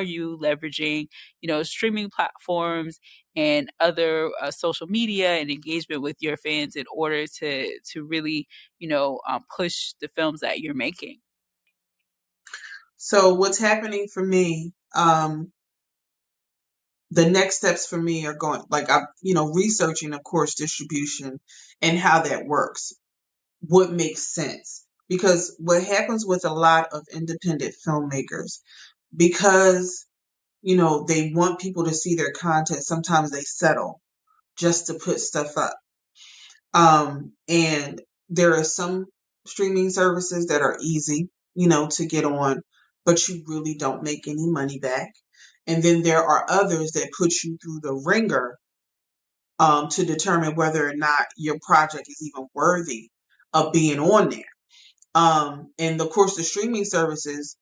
are you leveraging, streaming platforms and other social media and engagement with your fans in order to really, push the films that you're making? So what's happening for me, the next steps for me are going, like, I'm, researching, of course, distribution and how that works, what makes sense. Because what happens with a lot of independent filmmakers, because, they want people to see their content, sometimes they settle just to put stuff up. And there are some streaming services that are easy, to get on, but you really don't make any money back. And then there are others that put you through the ringer, to determine whether or not your project is even worthy of being on there. And of course, the streaming services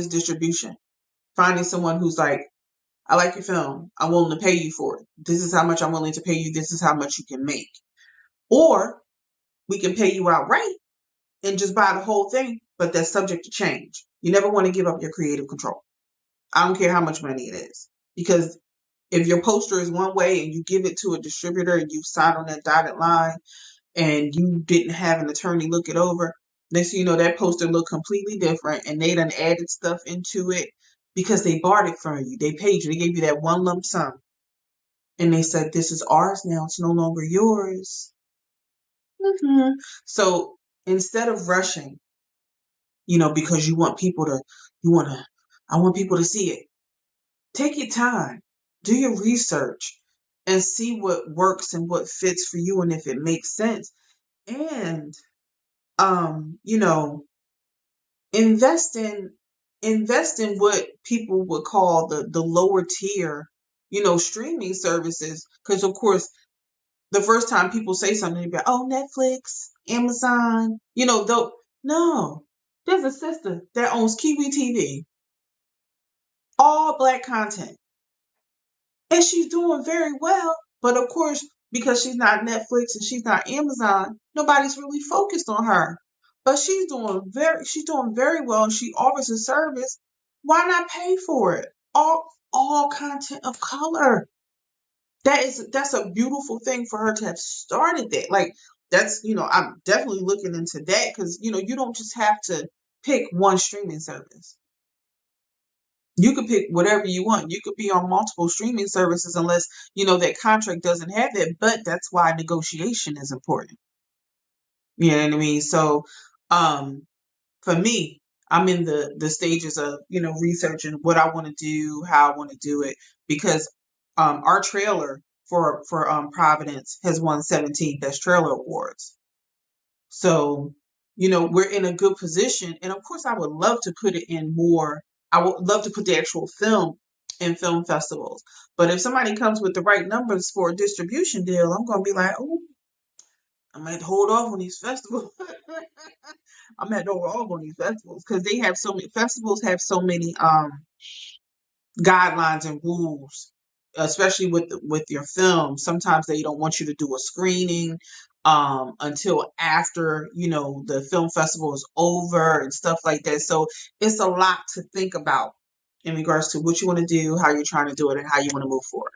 distribution, finding someone who's like, I like your film. I'm willing to pay you for it. This is how much I'm willing to pay you. This is how much you can make. Or we can pay you outright and just buy the whole thing, but that's subject to change. You never want to give up your creative control. I don't care how much money it is. Because if your poster is one way and you give it to a distributor and you sign on that dotted line and you didn't have an attorney look it over, next thing you know, that poster looked completely different and they done added stuff into it because they bought it from you. They paid you. They gave you that one lump sum. And they said, this is ours now. It's no longer yours. So instead of rushing, because I want people to see it, take your time, do your research, and see what works and what fits for you and if it makes sense. And, invest in what people would call the lower tier, streaming services. Because of course, the first time people say something, they'll be like, oh, Netflix, Amazon, though. No, there's a sister that owns Kiwi TV, all Black content. And she's doing very well. But of course, because she's not Netflix and she's not Amazon, nobody's really focused on her. But she's doing very well and she offers a service. Why not pay for it? All content of color. That's a beautiful thing for her to have started that. Like, that's, I'm definitely looking into that because, you don't just have to pick one streaming service. You could pick whatever you want. You could be on multiple streaming services unless, that contract doesn't have that. But that's why negotiation is important. You know what I mean? So, for me, I'm in the stages of, researching what I want to do, how I want to do it, because our trailer for Providence has won 17 Best Trailer Awards. So, we're in a good position. And of course, I would love to put it in more. I would love to put the actual film in film festivals. But if somebody comes with the right numbers for a distribution deal, I'm going to be like, oh, I might hold off on these festivals. I'm going to hold off on these festivals because they have so many festivals have so many guidelines and rules, especially with your film. Sometimes they don't want you to do a screening until after the film festival is over and stuff like that. So it's a lot to think about in regards to what you want to do, how you're trying to do it, and how you want to move forward.